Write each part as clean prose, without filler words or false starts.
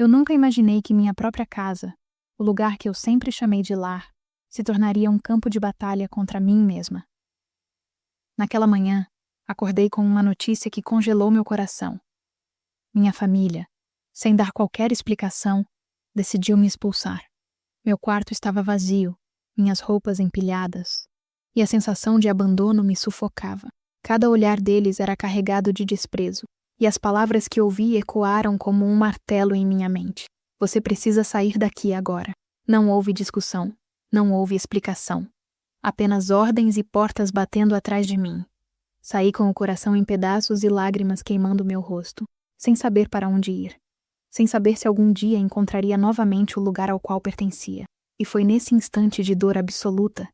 Eu nunca imaginei que minha própria casa, o lugar que eu sempre chamei de lar, se tornaria um campo de batalha contra mim mesma. Naquela manhã, acordei com uma notícia que congelou meu coração. Minha família, sem dar qualquer explicação, decidiu me expulsar. Meu quarto estava vazio, minhas roupas empilhadas, e a sensação de abandono me sufocava. Cada olhar deles era carregado de desprezo, e as palavras que ouvi ecoaram como um martelo em minha mente. Você precisa sair daqui agora. Não houve discussão, não houve explicação. Apenas ordens e portas batendo atrás de mim. Saí com o coração em pedaços e lágrimas queimando meu rosto, sem saber para onde ir. Sem saber se algum dia encontraria novamente o lugar ao qual pertencia. E foi nesse instante de dor absoluta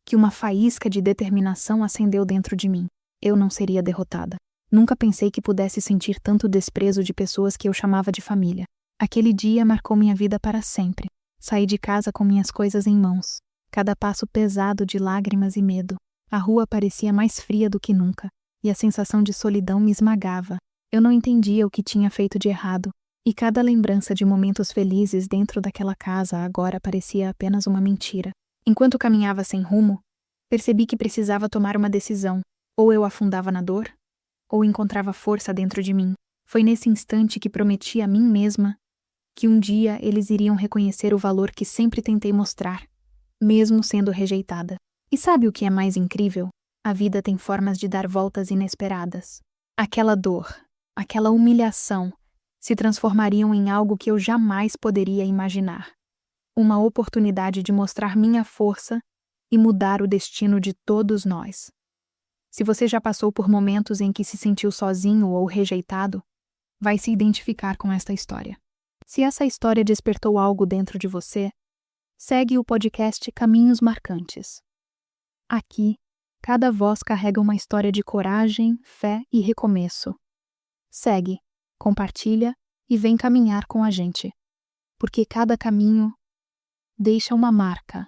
que uma faísca de determinação acendeu dentro de mim. Eu não seria derrotada. Nunca pensei que pudesse sentir tanto desprezo de pessoas que eu chamava de família. Aquele dia marcou minha vida para sempre. Saí de casa com minhas coisas em mãos, cada passo pesado de lágrimas e medo. A rua parecia mais fria do que nunca, e a sensação de solidão me esmagava. Eu não entendia o que tinha feito de errado, e cada lembrança de momentos felizes dentro daquela casa agora parecia apenas uma mentira. Enquanto caminhava sem rumo, percebi que precisava tomar uma decisão. Ou eu afundava na dor, ou encontrava força dentro de mim. Foi nesse instante que prometi a mim mesma que um dia eles iriam reconhecer o valor que sempre tentei mostrar, mesmo sendo rejeitada. E sabe o que é mais incrível? A vida tem formas de dar voltas inesperadas. Aquela dor, aquela humilhação, se transformariam em algo que eu jamais poderia imaginar. Uma oportunidade de mostrar minha força e mudar o destino de todos nós. Se você já passou por momentos em que se sentiu sozinho ou rejeitado, vai se identificar com esta história. Se essa história despertou algo dentro de você, segue o podcast Caminhos Marcantes. Aqui, cada voz carrega uma história de coragem, fé e recomeço. Segue, compartilha e vem caminhar com a gente. Porque cada caminho deixa uma marca.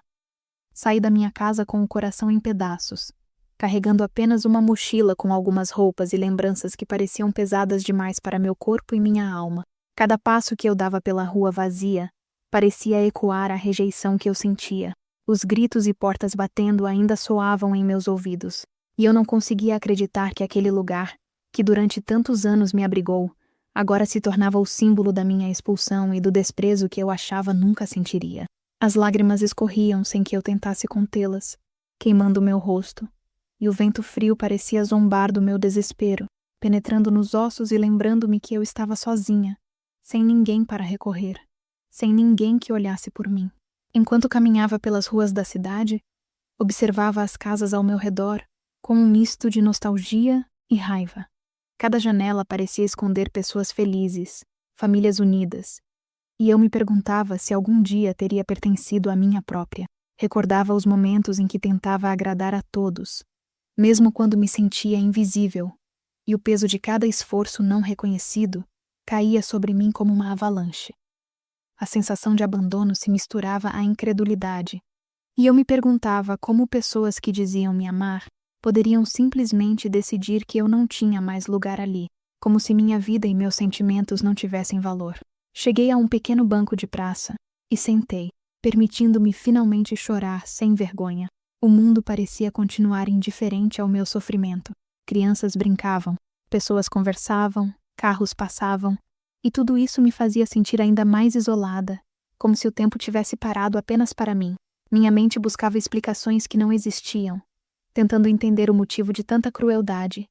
Saí da minha casa com o coração em pedaços, carregando apenas uma mochila com algumas roupas e lembranças que pareciam pesadas demais para meu corpo e minha alma. Cada passo que eu dava pela rua vazia parecia ecoar a rejeição que eu sentia. Os gritos e portas batendo ainda soavam em meus ouvidos, e eu não conseguia acreditar que aquele lugar, que durante tantos anos me abrigou, agora se tornava o símbolo da minha expulsão e do desprezo que eu achava nunca sentiria. As lágrimas escorriam sem que eu tentasse contê-las, queimando meu rosto, e o vento frio parecia zombar do meu desespero, penetrando nos ossos e lembrando-me que eu estava sozinha, sem ninguém para recorrer, sem ninguém que olhasse por mim. Enquanto caminhava pelas ruas da cidade, observava as casas ao meu redor com um misto de nostalgia e raiva. Cada janela parecia esconder pessoas felizes, famílias unidas, e eu me perguntava se algum dia teria pertencido à minha própria. Recordava os momentos em que tentava agradar a todos, mesmo quando me sentia invisível, e o peso de cada esforço não reconhecido caía sobre mim como uma avalanche. A sensação de abandono se misturava à incredulidade, e eu me perguntava como pessoas que diziam me amar poderiam simplesmente decidir que eu não tinha mais lugar ali, como se minha vida e meus sentimentos não tivessem valor. Cheguei a um pequeno banco de praça e sentei, permitindo-me finalmente chorar sem vergonha. O mundo parecia continuar indiferente ao meu sofrimento. Crianças brincavam, pessoas conversavam, carros passavam, e tudo isso me fazia sentir ainda mais isolada, como se o tempo tivesse parado apenas para mim. Minha mente buscava explicações que não existiam, tentando entender o motivo de tanta crueldade.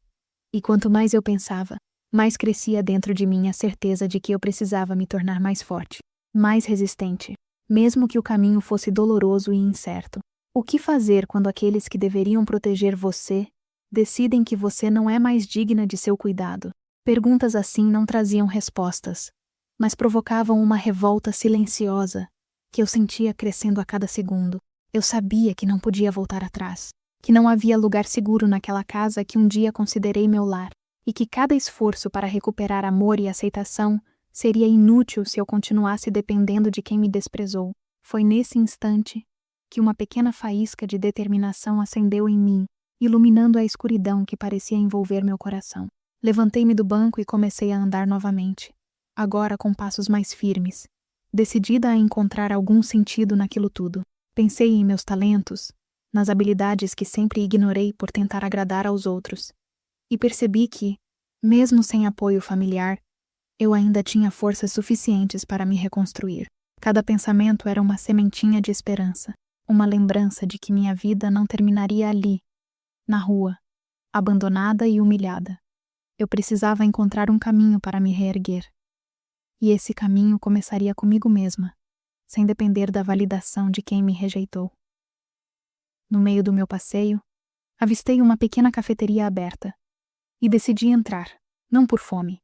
E quanto mais eu pensava, mais crescia dentro de mim a certeza de que eu precisava me tornar mais forte, mais resistente, mesmo que o caminho fosse doloroso e incerto. O que fazer quando aqueles que deveriam proteger você decidem que você não é mais digna de seu cuidado? Perguntas assim não traziam respostas, mas provocavam uma revolta silenciosa que eu sentia crescendo a cada segundo. Eu sabia que não podia voltar atrás, que não havia lugar seguro naquela casa que um dia considerei meu lar, e que cada esforço para recuperar amor e aceitação seria inútil se eu continuasse dependendo de quem me desprezou. Foi nesse instante que uma pequena faísca de determinação acendeu em mim, iluminando a escuridão que parecia envolver meu coração. Levantei-me do banco e comecei a andar novamente, agora com passos mais firmes, decidida a encontrar algum sentido naquilo tudo. Pensei em meus talentos, nas habilidades que sempre ignorei por tentar agradar aos outros, e percebi que, mesmo sem apoio familiar, eu ainda tinha forças suficientes para me reconstruir. Cada pensamento era uma sementinha de esperança, uma lembrança de que minha vida não terminaria ali, na rua, abandonada e humilhada. Eu precisava encontrar um caminho para me reerguer. E esse caminho começaria comigo mesma, sem depender da validação de quem me rejeitou. No meio do meu passeio, avistei uma pequena cafeteria aberta e decidi entrar, não por fome,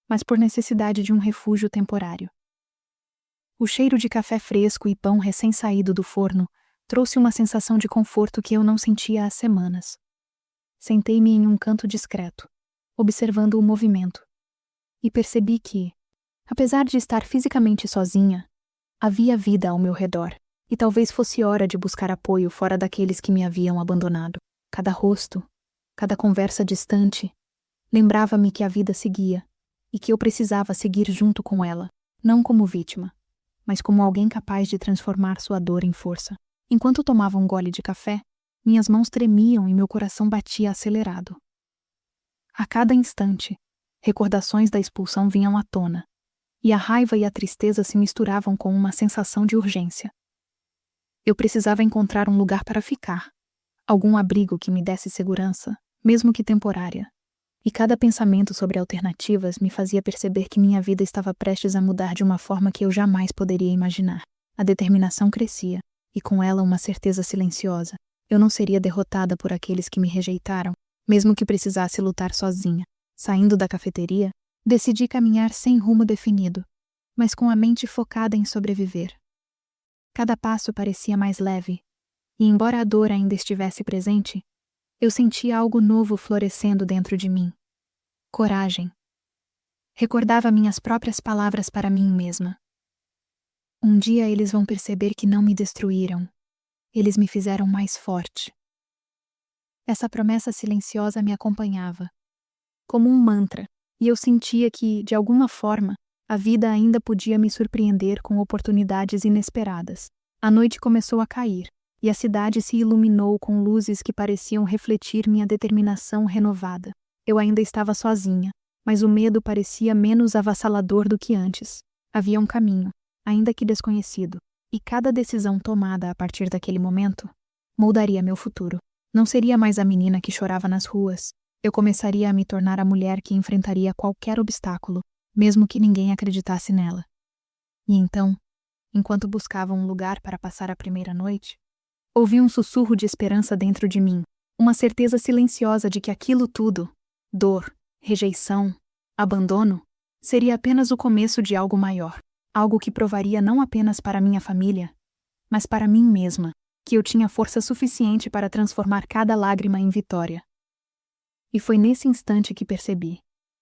mas por necessidade de um refúgio temporário. O cheiro de café fresco e pão recém-saído do forno trouxe uma sensação de conforto que eu não sentia há semanas. Sentei-me em um canto discreto, observando o movimento, e percebi que, apesar de estar fisicamente sozinha, havia vida ao meu redor, e talvez fosse hora de buscar apoio fora daqueles que me haviam abandonado. Cada rosto, cada conversa distante, lembrava-me que a vida seguia, e que eu precisava seguir junto com ela, não como vítima, mas como alguém capaz de transformar sua dor em força. Enquanto tomava um gole de café, minhas mãos tremiam e meu coração batia acelerado. A cada instante, recordações da expulsão vinham à tona, e a raiva e a tristeza se misturavam com uma sensação de urgência. Eu precisava encontrar um lugar para ficar, algum abrigo que me desse segurança, mesmo que temporária. E cada pensamento sobre alternativas me fazia perceber que minha vida estava prestes a mudar de uma forma que eu jamais poderia imaginar. A determinação crescia, e com ela uma certeza silenciosa. Eu não seria derrotada por aqueles que me rejeitaram, mesmo que precisasse lutar sozinha. Saindo da cafeteria, decidi caminhar sem rumo definido, mas com a mente focada em sobreviver. Cada passo parecia mais leve, e embora a dor ainda estivesse presente, eu sentia algo novo florescendo dentro de mim. Coragem. Recordava minhas próprias palavras para mim mesma. Um dia eles vão perceber que não me destruíram. Eles me fizeram mais forte. Essa promessa silenciosa me acompanhava, como um mantra, e eu sentia que, de alguma forma, a vida ainda podia me surpreender com oportunidades inesperadas. A noite começou a cair, e a cidade se iluminou com luzes que pareciam refletir minha determinação renovada. Eu ainda estava sozinha, mas o medo parecia menos avassalador do que antes. Havia um caminho, ainda que desconhecido, e cada decisão tomada a partir daquele momento moldaria meu futuro. Não seria mais a menina que chorava nas ruas. Eu começaria a me tornar a mulher que enfrentaria qualquer obstáculo, mesmo que ninguém acreditasse nela. E então, enquanto buscava um lugar para passar a primeira noite, ouvi um sussurro de esperança dentro de mim, uma certeza silenciosa de que aquilo tudo, dor, rejeição, abandono, seria apenas o começo de algo maior, algo que provaria não apenas para minha família, mas para mim mesma, que eu tinha força suficiente para transformar cada lágrima em vitória. E foi nesse instante que percebi.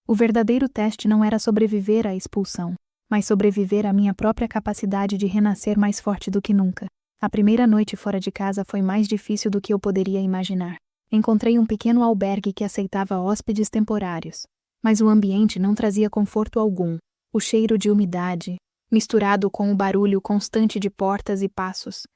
O verdadeiro teste não era sobreviver à expulsão, mas sobreviver à minha própria capacidade de renascer mais forte do que nunca. A primeira noite fora de casa foi mais difícil do que eu poderia imaginar. Encontrei um pequeno albergue que aceitava hóspedes temporários, mas o ambiente não trazia conforto algum. O cheiro de umidade, misturado com o barulho constante de portas e passos,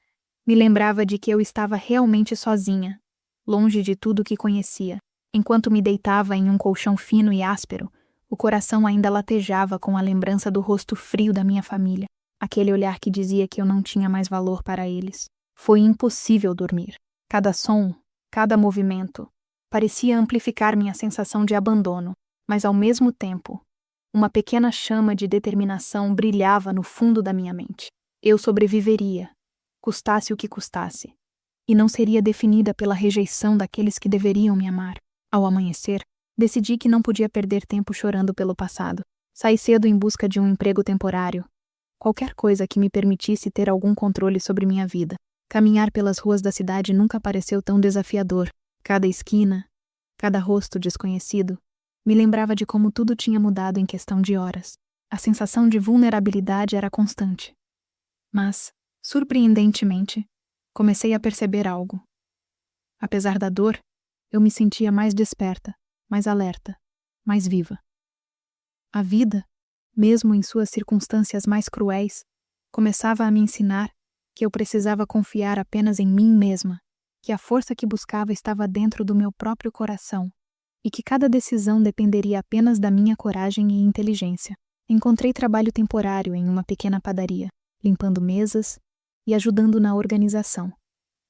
me lembrava de que eu estava realmente sozinha, longe de tudo que conhecia. Enquanto me deitava em um colchão fino e áspero, o coração ainda latejava com a lembrança do rosto frio da minha família, aquele olhar que dizia que eu não tinha mais valor para eles. Foi impossível dormir. Cada som, cada movimento, parecia amplificar minha sensação de abandono, mas ao mesmo tempo, uma pequena chama de determinação brilhava no fundo da minha mente. Eu sobreviveria, custasse o que custasse, e não seria definida pela rejeição daqueles que deveriam me amar. Ao amanhecer, decidi que não podia perder tempo chorando pelo passado. Saí cedo em busca de um emprego temporário, qualquer coisa que me permitisse ter algum controle sobre minha vida. Caminhar pelas ruas da cidade nunca pareceu tão desafiador. Cada esquina, cada rosto desconhecido, me lembrava de como tudo tinha mudado em questão de horas. A sensação de vulnerabilidade era constante. Mas, surpreendentemente, comecei a perceber algo. Apesar da dor, eu me sentia mais desperta, mais alerta, mais viva. A vida, mesmo em suas circunstâncias mais cruéis, começava a me ensinar que eu precisava confiar apenas em mim mesma, que a força que buscava estava dentro do meu próprio coração e que cada decisão dependeria apenas da minha coragem e inteligência. Encontrei trabalho temporário em uma pequena padaria, limpando mesas e ajudando na organização.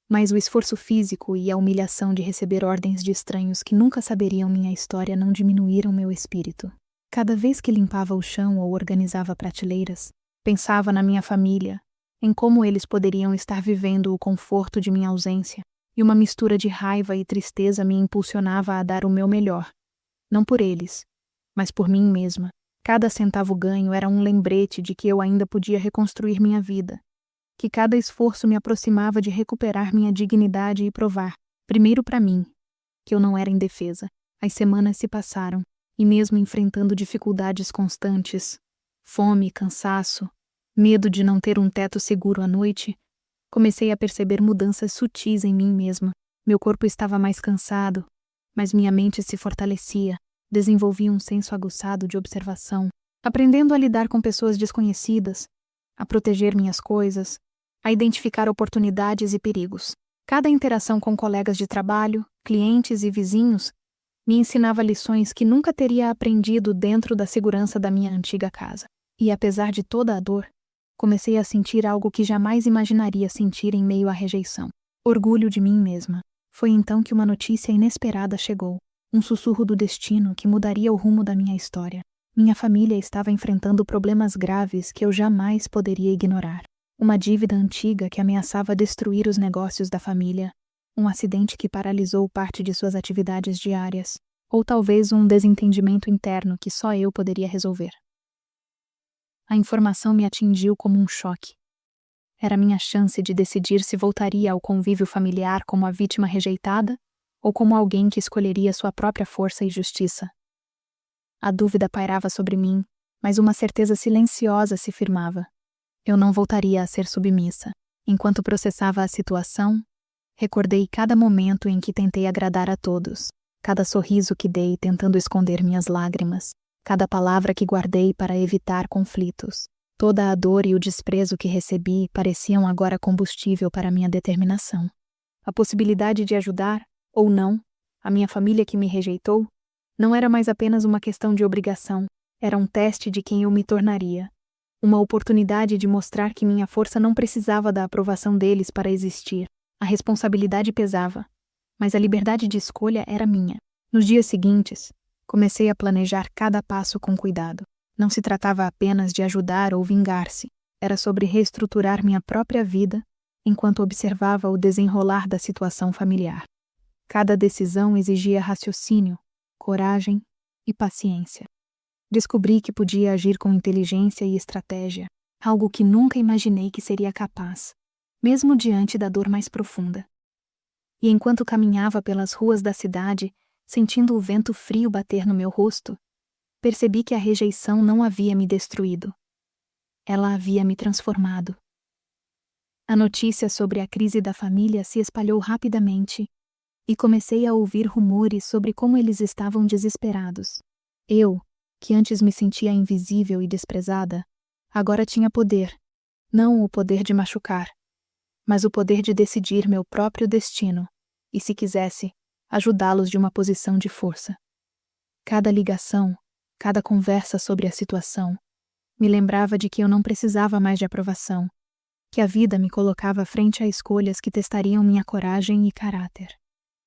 Mas o esforço físico e a humilhação de receber ordens de estranhos que nunca saberiam minha história não diminuíram meu espírito. Cada vez que limpava o chão ou organizava prateleiras, pensava na minha família, em como eles poderiam estar vivendo o conforto de minha ausência, e uma mistura de raiva e tristeza me impulsionava a dar o meu melhor. Não por eles, mas por mim mesma. Cada centavo ganho era um lembrete de que eu ainda podia reconstruir minha vida, que cada esforço me aproximava de recuperar minha dignidade e provar, primeiro para mim, que eu não era indefesa. As semanas se passaram, e mesmo enfrentando dificuldades constantes, fome, cansaço, medo de não ter um teto seguro à noite, comecei a perceber mudanças sutis em mim mesma. Meu corpo estava mais cansado, mas minha mente se fortalecia. Desenvolvi um senso aguçado de observação, aprendendo a lidar com pessoas desconhecidas, a proteger minhas coisas, a identificar oportunidades e perigos. Cada interação com colegas de trabalho, clientes e vizinhos me ensinava lições que nunca teria aprendido dentro da segurança da minha antiga casa. E apesar de toda a dor, comecei a sentir algo que jamais imaginaria sentir em meio à rejeição. Orgulho de mim mesma. Foi então que uma notícia inesperada chegou. Um sussurro do destino que mudaria o rumo da minha história. Minha família estava enfrentando problemas graves que eu jamais poderia ignorar. Uma dívida antiga que ameaçava destruir os negócios da família. Um acidente que paralisou parte de suas atividades diárias. Ou talvez um desentendimento interno que só eu poderia resolver. A informação me atingiu como um choque. Era minha chance de decidir se voltaria ao convívio familiar como a vítima rejeitada ou como alguém que escolheria sua própria força e justiça. A dúvida pairava sobre mim, mas uma certeza silenciosa se firmava. Eu não voltaria a ser submissa. Enquanto processava a situação, recordei cada momento em que tentei agradar a todos, cada sorriso que dei tentando esconder minhas lágrimas, cada palavra que guardei para evitar conflitos. Toda a dor e o desprezo que recebi pareciam agora combustível para minha determinação. A possibilidade de ajudar, ou não, a minha família que me rejeitou, não era mais apenas uma questão de obrigação, era um teste de quem eu me tornaria. Uma oportunidade de mostrar que minha força não precisava da aprovação deles para existir. A responsabilidade pesava, mas a liberdade de escolha era minha. Nos dias seguintes, comecei a planejar cada passo com cuidado. Não se tratava apenas de ajudar ou vingar-se, era sobre reestruturar minha própria vida enquanto observava o desenrolar da situação familiar. Cada decisão exigia raciocínio, coragem e paciência. Descobri que podia agir com inteligência e estratégia, algo que nunca imaginei que seria capaz, mesmo diante da dor mais profunda. E enquanto caminhava pelas ruas da cidade, sentindo o vento frio bater no meu rosto, percebi que a rejeição não havia me destruído. Ela havia me transformado. A notícia sobre a crise da família se espalhou rapidamente e comecei a ouvir rumores sobre como eles estavam desesperados. Eu, que antes me sentia invisível e desprezada, agora tinha poder, não o poder de machucar, mas o poder de decidir meu próprio destino e, se quisesse, ajudá-los de uma posição de força. Cada ligação, cada conversa sobre a situação, me lembrava de que eu não precisava mais de aprovação, que a vida me colocava frente a escolhas que testariam minha coragem e caráter.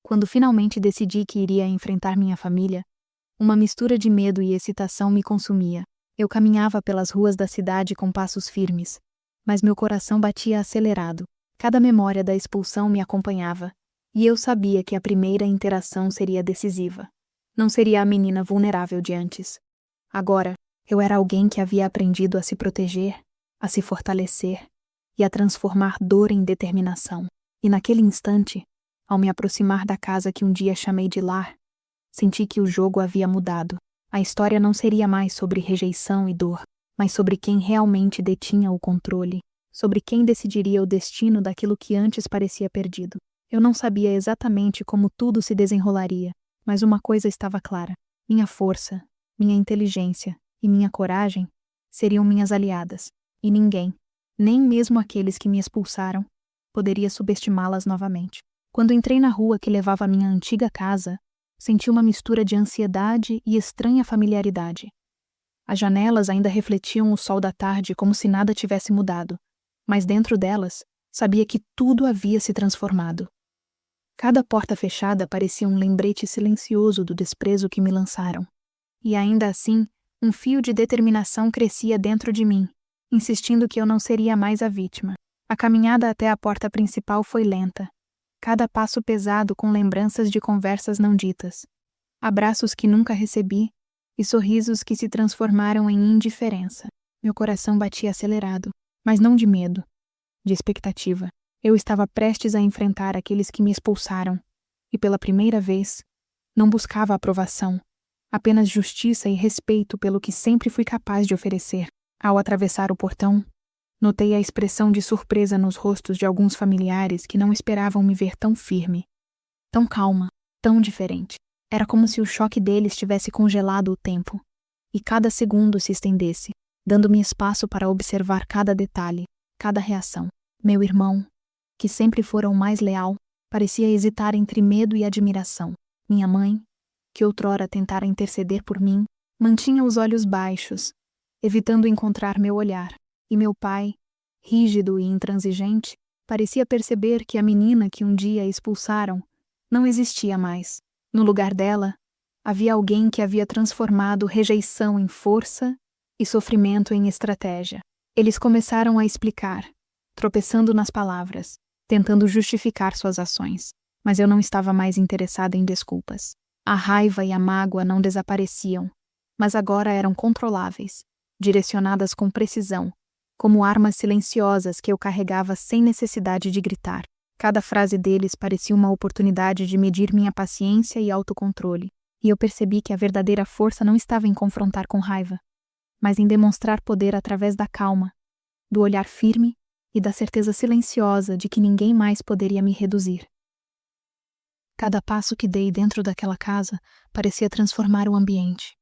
Quando finalmente decidi que iria enfrentar minha família, uma mistura de medo e excitação me consumia. Eu caminhava pelas ruas da cidade com passos firmes, mas meu coração batia acelerado. Cada memória da expulsão me acompanhava, e eu sabia que a primeira interação seria decisiva. Não seria a menina vulnerável de antes. Agora, eu era alguém que havia aprendido a se proteger, a se fortalecer e a transformar dor em determinação. E naquele instante, ao me aproximar da casa que um dia chamei de lar, senti que o jogo havia mudado. A história não seria mais sobre rejeição e dor, mas sobre quem realmente detinha o controle, sobre quem decidiria o destino daquilo que antes parecia perdido. Eu não sabia exatamente como tudo se desenrolaria, mas uma coisa estava clara: minha força, minha inteligência e minha coragem seriam minhas aliadas, e ninguém, nem mesmo aqueles que me expulsaram, poderia subestimá-las novamente. Quando entrei na rua que levava à minha antiga casa, senti uma mistura de ansiedade e estranha familiaridade. As janelas ainda refletiam o sol da tarde como se nada tivesse mudado, mas dentro delas, sabia que tudo havia se transformado. Cada porta fechada parecia um lembrete silencioso do desprezo que me lançaram. E ainda assim, um fio de determinação crescia dentro de mim, insistindo que eu não seria mais a vítima. A caminhada até a porta principal foi lenta, cada passo pesado com lembranças de conversas não ditas, abraços que nunca recebi e sorrisos que se transformaram em indiferença. Meu coração batia acelerado, mas não de medo, de expectativa. Eu estava prestes a enfrentar aqueles que me expulsaram, e pela primeira vez, não buscava aprovação, apenas justiça e respeito pelo que sempre fui capaz de oferecer. Ao atravessar o portão, notei a expressão de surpresa nos rostos de alguns familiares que não esperavam me ver tão firme, tão calma, tão diferente. Era como se o choque deles tivesse congelado o tempo, e cada segundo se estendesse, dando-me espaço para observar cada detalhe, cada reação. Meu irmão, que sempre fora o mais leal, parecia hesitar entre medo e admiração. Minha mãe, que outrora tentara interceder por mim, mantinha os olhos baixos, evitando encontrar meu olhar. E meu pai, rígido e intransigente, parecia perceber que a menina que um dia expulsaram não existia mais. No lugar dela, havia alguém que havia transformado rejeição em força e sofrimento em estratégia. Eles começaram a explicar, tropeçando nas palavras, tentando justificar suas ações. Mas eu não estava mais interessada em desculpas. A raiva e a mágoa não desapareciam, mas agora eram controláveis, direcionadas com precisão, como armas silenciosas que eu carregava sem necessidade de gritar. Cada frase deles parecia uma oportunidade de medir minha paciência e autocontrole, e eu percebi que a verdadeira força não estava em confrontar com raiva, mas em demonstrar poder através da calma, do olhar firme e da certeza silenciosa de que ninguém mais poderia me reduzir. Cada passo que dei dentro daquela casa parecia transformar o ambiente.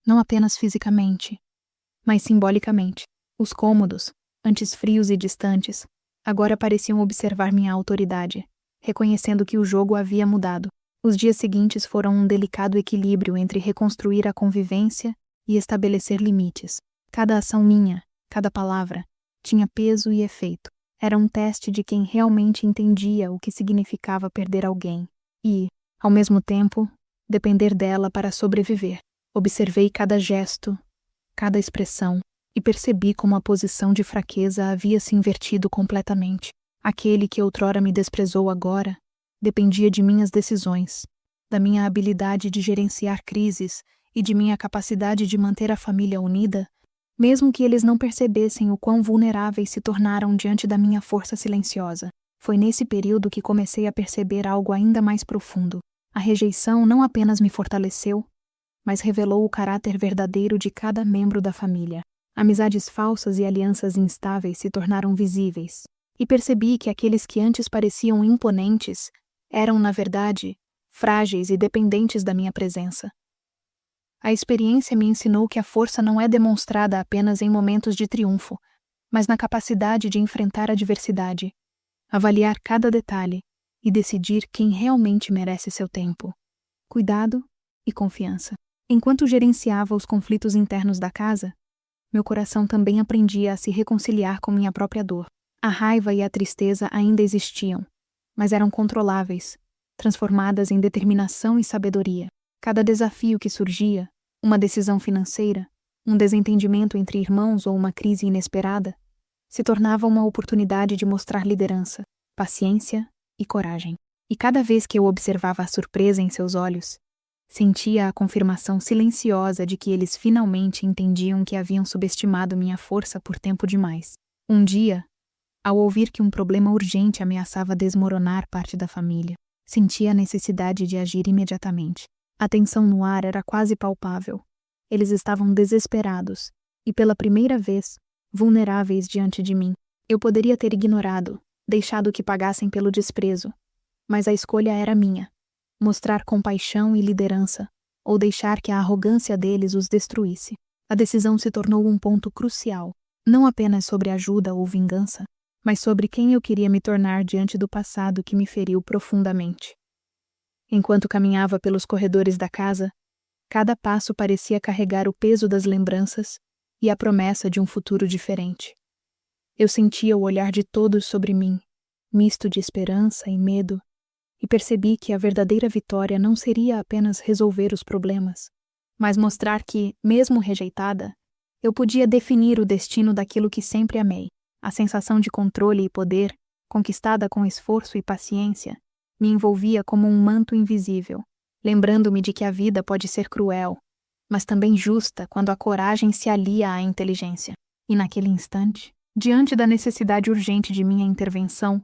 Não apenas fisicamente, mas simbolicamente. Os cômodos, antes frios e distantes, agora pareciam observar minha autoridade, reconhecendo que o jogo havia mudado. Os dias seguintes foram um delicado equilíbrio entre reconstruir a convivência e estabelecer limites. Cada ação minha, cada palavra, tinha peso e efeito. Era um teste de quem realmente entendia o que significava perder alguém e, ao mesmo tempo, depender dela para sobreviver. Observei cada gesto, cada expressão, e percebi como a posição de fraqueza havia se invertido completamente. Aquele que outrora me desprezou agora dependia de minhas decisões, da minha habilidade de gerenciar crises e de minha capacidade de manter a família unida, mesmo que eles não percebessem o quão vulneráveis se tornaram diante da minha força silenciosa. Foi nesse período que comecei a perceber algo ainda mais profundo. A rejeição não apenas me fortaleceu, mas revelou o caráter verdadeiro de cada membro da família. Amizades falsas e alianças instáveis se tornaram visíveis, e percebi que aqueles que antes pareciam imponentes eram, na verdade, frágeis e dependentes da minha presença. A experiência me ensinou que a força não é demonstrada apenas em momentos de triunfo, mas na capacidade de enfrentar a adversidade, avaliar cada detalhe e decidir quem realmente merece seu tempo, cuidado e confiança. Enquanto gerenciava os conflitos internos da casa, meu coração também aprendia a se reconciliar com minha própria dor. A raiva e a tristeza ainda existiam, mas eram controláveis, transformadas em determinação e sabedoria. Cada desafio que surgia, uma decisão financeira, um desentendimento entre irmãos ou uma crise inesperada, se tornava uma oportunidade de mostrar liderança, paciência e coragem. E cada vez que eu observava a surpresa em seus olhos, sentia a confirmação silenciosa de que eles finalmente entendiam que haviam subestimado minha força por tempo demais. Um dia, ao ouvir que um problema urgente ameaçava desmoronar parte da família, senti a necessidade de agir imediatamente. A tensão no ar era quase palpável. Eles estavam desesperados e, pela primeira vez, vulneráveis diante de mim. Eu poderia ter ignorado, deixado que pagassem pelo desprezo, mas a escolha era minha. Mostrar compaixão e liderança, ou deixar que a arrogância deles os destruísse. A decisão se tornou um ponto crucial, não apenas sobre ajuda ou vingança, mas sobre quem eu queria me tornar diante do passado que me feriu profundamente. Enquanto caminhava pelos corredores da casa, cada passo parecia carregar o peso das lembranças e a promessa de um futuro diferente. Eu sentia o olhar de todos sobre mim, misto de esperança e medo, e percebi que a verdadeira vitória não seria apenas resolver os problemas, mas mostrar que, mesmo rejeitada, eu podia definir o destino daquilo que sempre amei. A sensação de controle e poder, conquistada com esforço e paciência, me envolvia como um manto invisível, lembrando-me de que a vida pode ser cruel, mas também justa quando a coragem se alia à inteligência. E naquele instante, diante da necessidade urgente de minha intervenção,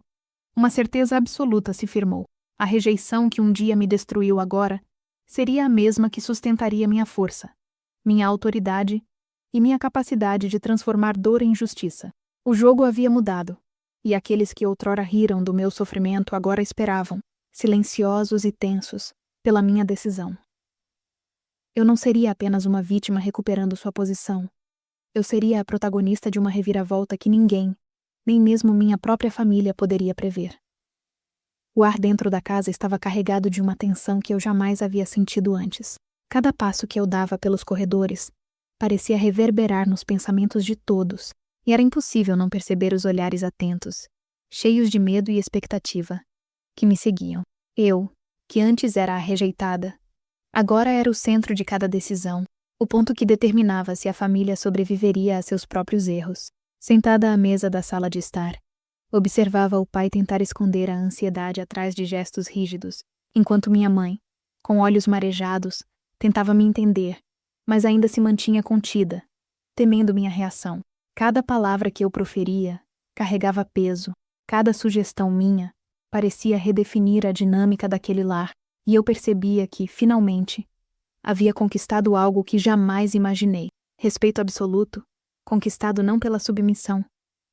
uma certeza absoluta se firmou. A rejeição que um dia me destruiu agora seria a mesma que sustentaria minha força, minha autoridade e minha capacidade de transformar dor em justiça. O jogo havia mudado, e aqueles que outrora riram do meu sofrimento agora esperavam, silenciosos e tensos, pela minha decisão. Eu não seria apenas uma vítima recuperando sua posição. Eu seria a protagonista de uma reviravolta que ninguém, nem mesmo minha própria família, poderia prever. O ar dentro da casa estava carregado de uma tensão que eu jamais havia sentido antes. Cada passo que eu dava pelos corredores parecia reverberar nos pensamentos de todos, e era impossível não perceber os olhares atentos, cheios de medo e expectativa, que me seguiam. Eu, que antes era a rejeitada, agora era o centro de cada decisão, o ponto que determinava se a família sobreviveria a seus próprios erros. Sentada à mesa da sala de estar, observava o pai tentar esconder a ansiedade atrás de gestos rígidos, enquanto minha mãe, com olhos marejados, tentava me entender, mas ainda se mantinha contida, temendo minha reação. Cada palavra que eu proferia carregava peso, cada sugestão minha parecia redefinir a dinâmica daquele lar, e eu percebia que, finalmente, havia conquistado algo que jamais imaginei: respeito absoluto, conquistado não pela submissão,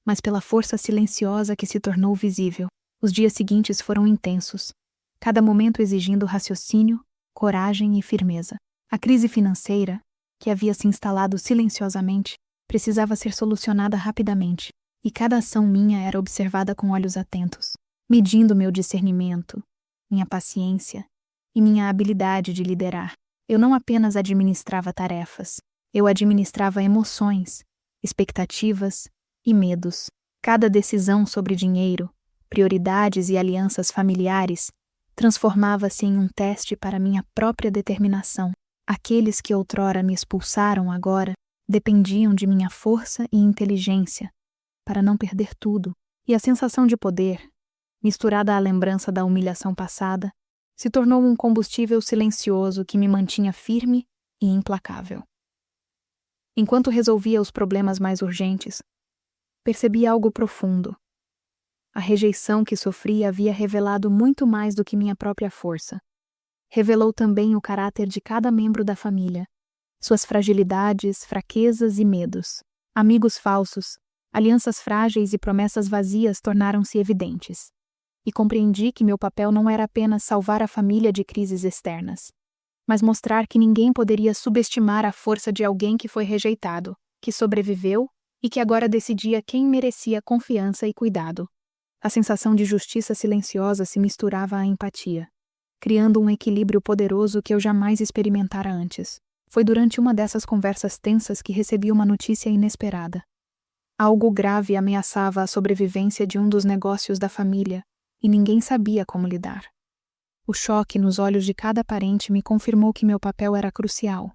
mas pela força silenciosa que se tornou visível. Os dias seguintes foram intensos, cada momento exigindo raciocínio, coragem e firmeza. A crise financeira, que havia se instalado silenciosamente, precisava ser solucionada rapidamente, e cada ação minha era observada com olhos atentos, medindo meu discernimento, minha paciência e minha habilidade de liderar. Eu não apenas administrava tarefas, eu administrava emoções, expectativas e medos. Cada decisão sobre dinheiro, prioridades e alianças familiares transformava-se em um teste para minha própria determinação. Aqueles que outrora me expulsaram agora dependiam de minha força e inteligência para não perder tudo, e a sensação de poder, misturada à lembrança da humilhação passada, se tornou um combustível silencioso que me mantinha firme e implacável. Enquanto resolvia os problemas mais urgentes, percebi algo profundo. A rejeição que sofri havia revelado muito mais do que minha própria força. Revelou também o caráter de cada membro da família, suas fragilidades, fraquezas e medos. Amigos falsos, alianças frágeis e promessas vazias tornaram-se evidentes. E compreendi que meu papel não era apenas salvar a família de crises externas, mas mostrar que ninguém poderia subestimar a força de alguém que foi rejeitado, que sobreviveu e que agora decidia quem merecia confiança e cuidado. A sensação de justiça silenciosa se misturava à empatia, criando um equilíbrio poderoso que eu jamais experimentara antes. Foi durante uma dessas conversas tensas que recebi uma notícia inesperada. Algo grave ameaçava a sobrevivência de um dos negócios da família, e ninguém sabia como lidar. O choque nos olhos de cada parente me confirmou que meu papel era crucial.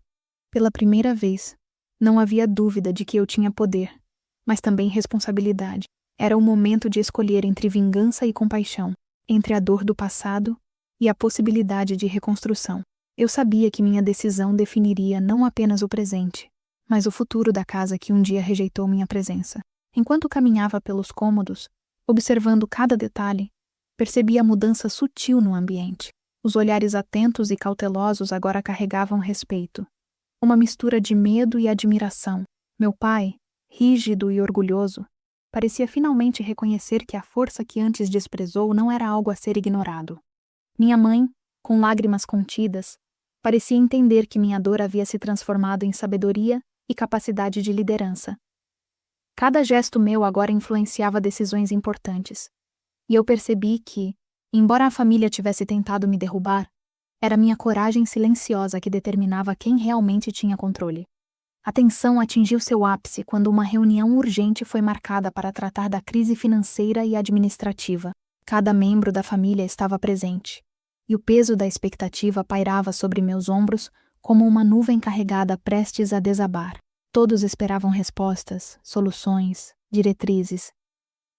Pela primeira vez, não havia dúvida de que eu tinha poder, mas também responsabilidade. Era o momento de escolher entre vingança e compaixão, entre a dor do passado e a possibilidade de reconstrução. Eu sabia que minha decisão definiria não apenas o presente, mas o futuro da casa que um dia rejeitou minha presença. Enquanto caminhava pelos cômodos, observando cada detalhe, percebi a mudança sutil no ambiente. Os olhares atentos e cautelosos agora carregavam respeito. Uma mistura de medo e admiração. Meu pai, rígido e orgulhoso, parecia finalmente reconhecer que a força que antes desprezou não era algo a ser ignorado. Minha mãe, com lágrimas contidas, parecia entender que minha dor havia se transformado em sabedoria e capacidade de liderança. Cada gesto meu agora influenciava decisões importantes. E eu percebi que, embora a família tivesse tentado me derrubar, era minha coragem silenciosa que determinava quem realmente tinha controle. A tensão atingiu seu ápice quando uma reunião urgente foi marcada para tratar da crise financeira e administrativa. Cada membro da família estava presente, e o peso da expectativa pairava sobre meus ombros como uma nuvem carregada prestes a desabar. Todos esperavam respostas, soluções, diretrizes,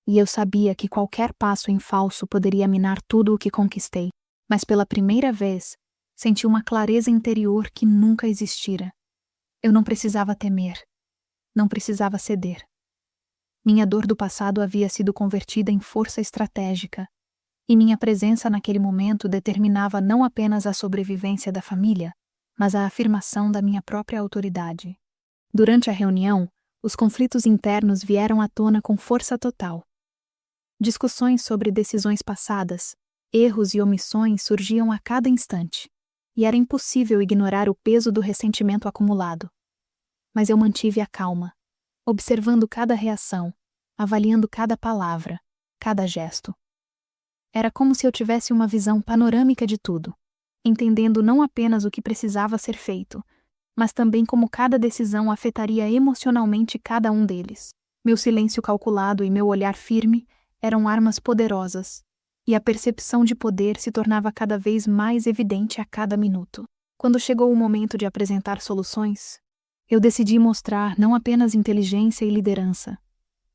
e eu sabia que qualquer passo em falso poderia minar tudo o que conquistei. Mas pela primeira vez, senti uma clareza interior que nunca existira. Eu não precisava temer. Não precisava ceder. Minha dor do passado havia sido convertida em força estratégica, e minha presença naquele momento determinava não apenas a sobrevivência da família, mas a afirmação da minha própria autoridade. Durante a reunião, os conflitos internos vieram à tona com força total. Discussões sobre decisões passadas, erros e omissões surgiam a cada instante, e era impossível ignorar o peso do ressentimento acumulado. Mas eu mantive a calma, observando cada reação, avaliando cada palavra, cada gesto. Era como se eu tivesse uma visão panorâmica de tudo, entendendo não apenas o que precisava ser feito, mas também como cada decisão afetaria emocionalmente cada um deles. Meu silêncio calculado e meu olhar firme eram armas poderosas, e a percepção de poder se tornava cada vez mais evidente a cada minuto. Quando chegou o momento de apresentar soluções, eu decidi mostrar não apenas inteligência e liderança,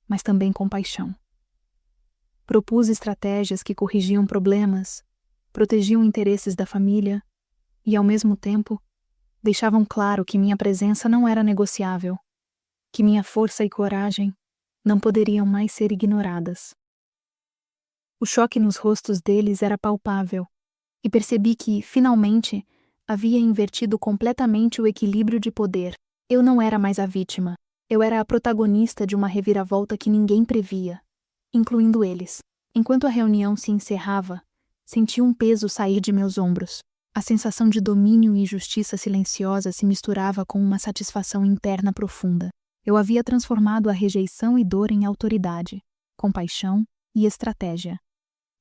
mas também compaixão. Propus estratégias que corrigiam problemas, protegiam interesses da família e, ao mesmo tempo, deixavam claro que minha presença não era negociável, que minha força e coragem não poderiam mais ser ignoradas. O choque nos rostos deles era palpável, e percebi que, finalmente, havia invertido completamente o equilíbrio de poder. Eu não era mais a vítima, eu era a protagonista de uma reviravolta que ninguém previa, incluindo eles. Enquanto a reunião se encerrava, senti um peso sair de meus ombros. A sensação de domínio e justiça silenciosa se misturava com uma satisfação interna profunda. Eu havia transformado a rejeição e dor em autoridade, compaixão e estratégia.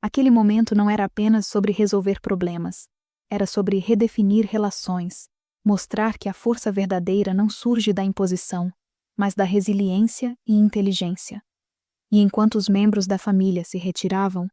Aquele momento não era apenas sobre resolver problemas, era sobre redefinir relações, mostrar que a força verdadeira não surge da imposição, mas da resiliência e inteligência. E enquanto os membros da família se retiravam,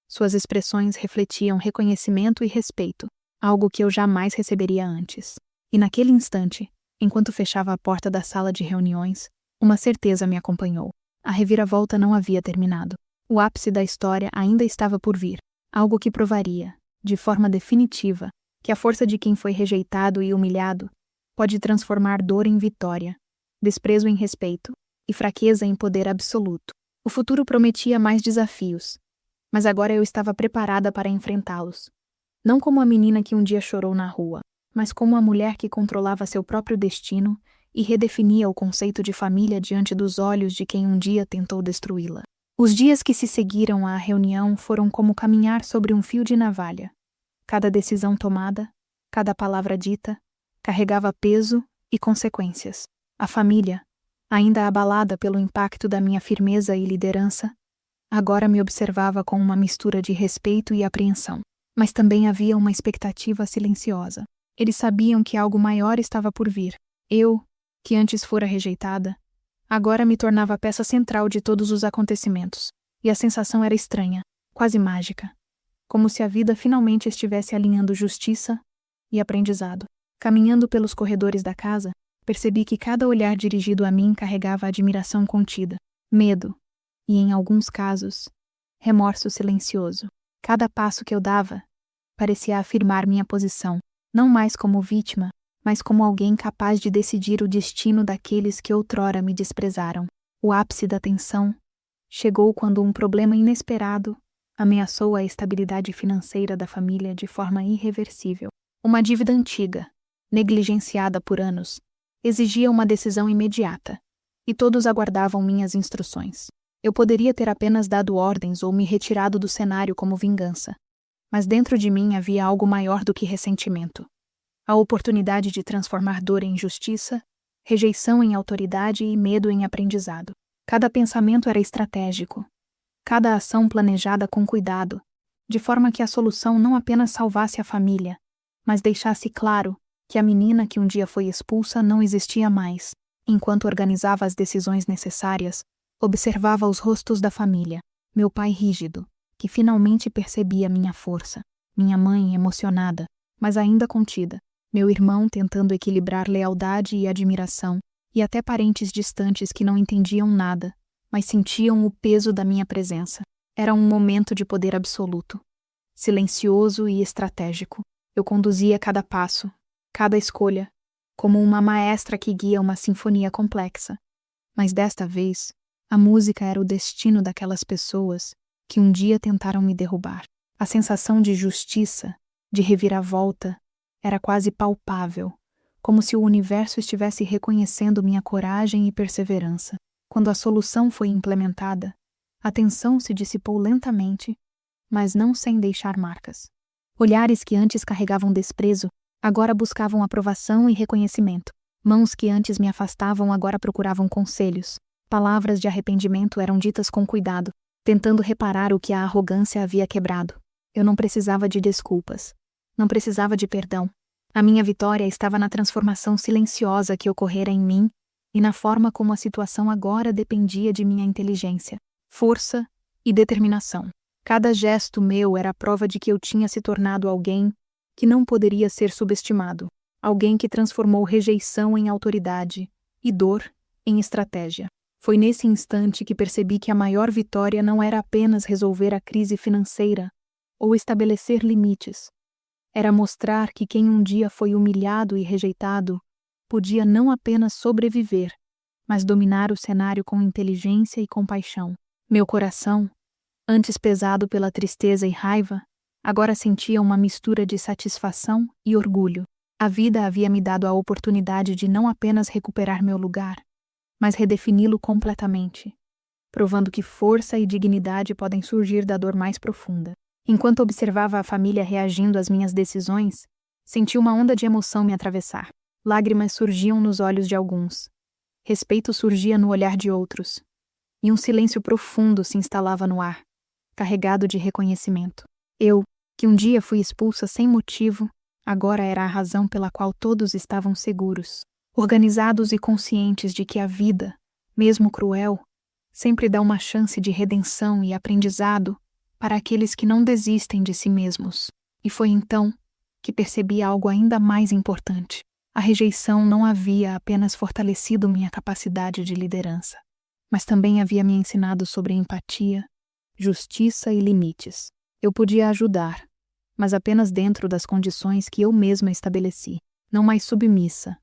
suas expressões refletiam reconhecimento e respeito, algo que eu jamais receberia antes. E naquele instante, enquanto fechava a porta da sala de reuniões, uma certeza me acompanhou. A reviravolta não havia terminado. O ápice da história ainda estava por vir, algo que provaria, de forma definitiva, que a força de quem foi rejeitado e humilhado pode transformar dor em vitória, desprezo em respeito e fraqueza em poder absoluto. O futuro prometia mais desafios, mas agora eu estava preparada para enfrentá-los. Não como a menina que um dia chorou na rua, mas como a mulher que controlava seu próprio destino e redefinia o conceito de família diante dos olhos de quem um dia tentou destruí-la. Os dias que se seguiram à reunião foram como caminhar sobre um fio de navalha. Cada decisão tomada, cada palavra dita, carregava peso e consequências. A família, ainda abalada pelo impacto da minha firmeza e liderança, agora me observava com uma mistura de respeito e apreensão. Mas também havia uma expectativa silenciosa. Eles sabiam que algo maior estava por vir. Eu, que antes fora rejeitada, agora me tornava a peça central de todos os acontecimentos. E a sensação era estranha, quase mágica. Como se a vida finalmente estivesse alinhando justiça e aprendizado. Caminhando pelos corredores da casa, percebi que cada olhar dirigido a mim carregava admiração contida, medo e, em alguns casos, remorso silencioso. Cada passo que eu dava parecia afirmar minha posição, não mais como vítima, mas como alguém capaz de decidir o destino daqueles que outrora me desprezaram. O ápice da tensão chegou quando um problema inesperado ameaçou a estabilidade financeira da família de forma irreversível. Uma dívida antiga, negligenciada por anos, exigia uma decisão imediata, e todos aguardavam minhas instruções. Eu poderia ter apenas dado ordens ou me retirado do cenário como vingança, mas dentro de mim havia algo maior do que ressentimento. A oportunidade de transformar dor em justiça, rejeição em autoridade e medo em aprendizado. Cada pensamento era estratégico, cada ação planejada com cuidado, de forma que a solução não apenas salvasse a família, mas deixasse claro que a menina que um dia foi expulsa não existia mais. Enquanto organizava as decisões necessárias, observava os rostos da família, meu pai rígido, que finalmente percebia minha força, minha mãe emocionada, mas ainda contida, meu irmão tentando equilibrar lealdade e admiração, e até parentes distantes que não entendiam nada, mas sentiam o peso da minha presença. Era um momento de poder absoluto. Silencioso e estratégico, eu conduzia cada passo, cada escolha, como uma maestra que guia uma sinfonia complexa. Mas desta vez, a música era o destino daquelas pessoas que um dia tentaram me derrubar. A sensação de justiça, de reviravolta, era quase palpável, como se o universo estivesse reconhecendo minha coragem e perseverança. Quando a solução foi implementada, a tensão se dissipou lentamente, mas não sem deixar marcas. Olhares que antes carregavam desprezo, agora buscavam aprovação e reconhecimento. Mãos que antes me afastavam agora procuravam conselhos. Palavras de arrependimento eram ditas com cuidado, tentando reparar o que a arrogância havia quebrado. Eu não precisava de desculpas. Não precisava de perdão. A minha vitória estava na transformação silenciosa que ocorrera em mim e na forma como a situação agora dependia de minha inteligência, força e determinação. Cada gesto meu era a prova de que eu tinha se tornado alguém que não poderia ser subestimado, alguém que transformou rejeição em autoridade e dor em estratégia. Foi nesse instante que percebi que a maior vitória não era apenas resolver a crise financeira ou estabelecer limites. Era mostrar que quem um dia foi humilhado e rejeitado podia não apenas sobreviver, mas dominar o cenário com inteligência e compaixão. Meu coração, antes pesado pela tristeza e raiva, agora sentia uma mistura de satisfação e orgulho. A vida havia me dado a oportunidade de não apenas recuperar meu lugar, mas redefini-lo completamente, provando que força e dignidade podem surgir da dor mais profunda. Enquanto observava a família reagindo às minhas decisões, senti uma onda de emoção me atravessar. Lágrimas surgiam nos olhos de alguns. Respeito surgia no olhar de outros. E um silêncio profundo se instalava no ar, carregado de reconhecimento. Eu, que um dia fui expulsa sem motivo, agora era a razão pela qual todos estavam seguros, organizados e conscientes de que a vida, mesmo cruel, sempre dá uma chance de redenção e aprendizado para aqueles que não desistem de si mesmos. E foi então que percebi algo ainda mais importante. A rejeição não havia apenas fortalecido minha capacidade de liderança, mas também havia me ensinado sobre empatia, justiça e limites. Eu podia ajudar, mas apenas dentro das condições que eu mesma estabeleci. Não mais submissa,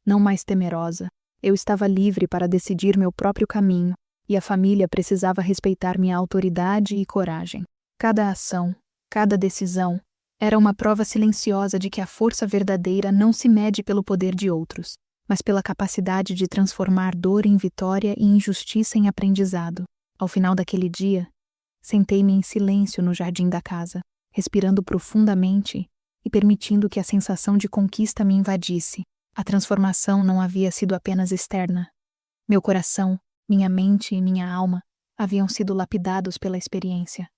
não mais temerosa. Eu estava livre para decidir meu próprio caminho, e a família precisava respeitar minha autoridade e coragem. Cada ação, cada decisão, era uma prova silenciosa de que a força verdadeira não se mede pelo poder de outros, mas pela capacidade de transformar dor em vitória e injustiça em aprendizado. Ao final daquele dia, sentei-me em silêncio no jardim da casa, respirando profundamente e permitindo que a sensação de conquista me invadisse. A transformação não havia sido apenas externa. Meu coração, minha mente e minha alma haviam sido lapidados pela experiência.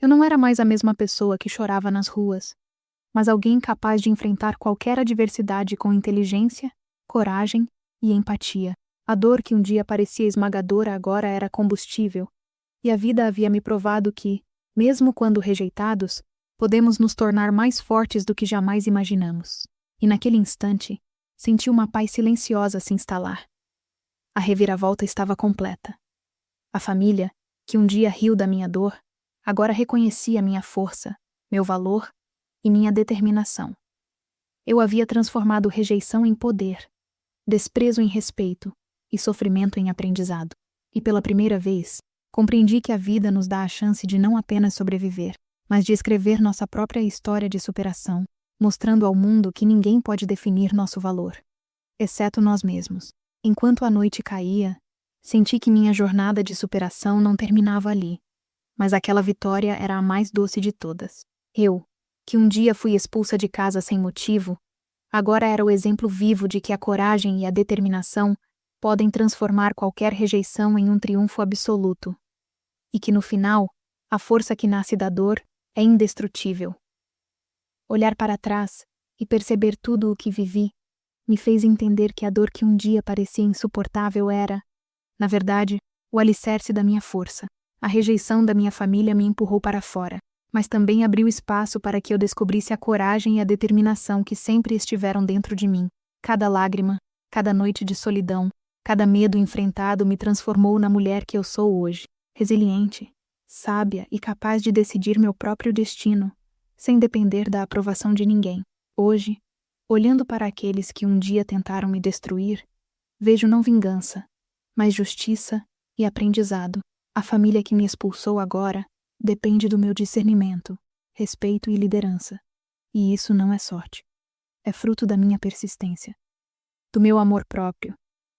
Eu não era mais a mesma pessoa que chorava nas ruas, mas alguém capaz de enfrentar qualquer adversidade com inteligência, coragem e empatia. A dor que um dia parecia esmagadora agora era combustível, e a vida havia me provado que, mesmo quando rejeitados, podemos nos tornar mais fortes do que jamais imaginamos. E naquele instante, senti uma paz silenciosa se instalar. A reviravolta estava completa. A família, que um dia riu da minha dor, agora reconhecia minha força, meu valor e minha determinação. Eu havia transformado rejeição em poder, desprezo em respeito e sofrimento em aprendizado. E pela primeira vez, compreendi que a vida nos dá a chance de não apenas sobreviver, mas de escrever nossa própria história de superação, mostrando ao mundo que ninguém pode definir nosso valor, exceto nós mesmos. Enquanto a noite caía, senti que minha jornada de superação não terminava ali, mas aquela vitória era a mais doce de todas. Eu, que um dia fui expulsa de casa sem motivo, Agora era o exemplo vivo de que a coragem e a determinação podem transformar qualquer rejeição em um triunfo absoluto. E que no final, a força que nasce da dor é indestrutível. Olhar para trás e perceber tudo o que vivi me fez entender que a dor que um dia parecia insuportável era, na verdade, o alicerce da minha força. A rejeição da minha família me empurrou para fora, mas também abriu espaço para que eu descobrisse a coragem e a determinação que sempre estiveram dentro de mim. Cada lágrima, cada noite de solidão, cada medo enfrentado me transformou na mulher que eu sou hoje, resiliente, sábia e capaz de decidir meu próprio destino, sem depender da aprovação de ninguém. Hoje, olhando para aqueles que um dia tentaram me destruir, vejo não vingança, mas justiça e aprendizado. A família que me expulsou agora depende do meu discernimento, respeito e liderança. E isso não é sorte. É fruto da minha persistência, do meu amor próprio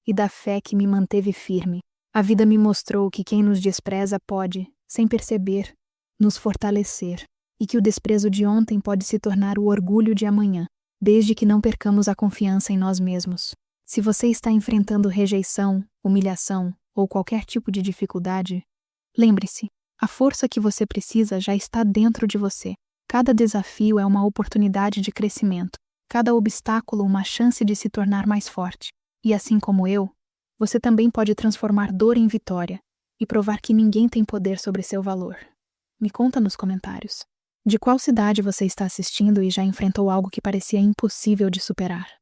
e da fé que me manteve firme. A vida me mostrou que quem nos despreza pode, sem perceber, nos fortalecer, e que o desprezo de ontem pode se tornar o orgulho de amanhã, desde que não percamos a confiança em nós mesmos. Se você está enfrentando rejeição, humilhação ou qualquer tipo de dificuldade, lembre-se, a força que você precisa já está dentro de você. Cada desafio é uma oportunidade de crescimento, cada obstáculo uma chance de se tornar mais forte. E assim como eu, você também pode transformar dor em vitória e provar que ninguém tem poder sobre seu valor. Me conta nos comentários. De qual cidade você está assistindo e já enfrentou algo que parecia impossível de superar?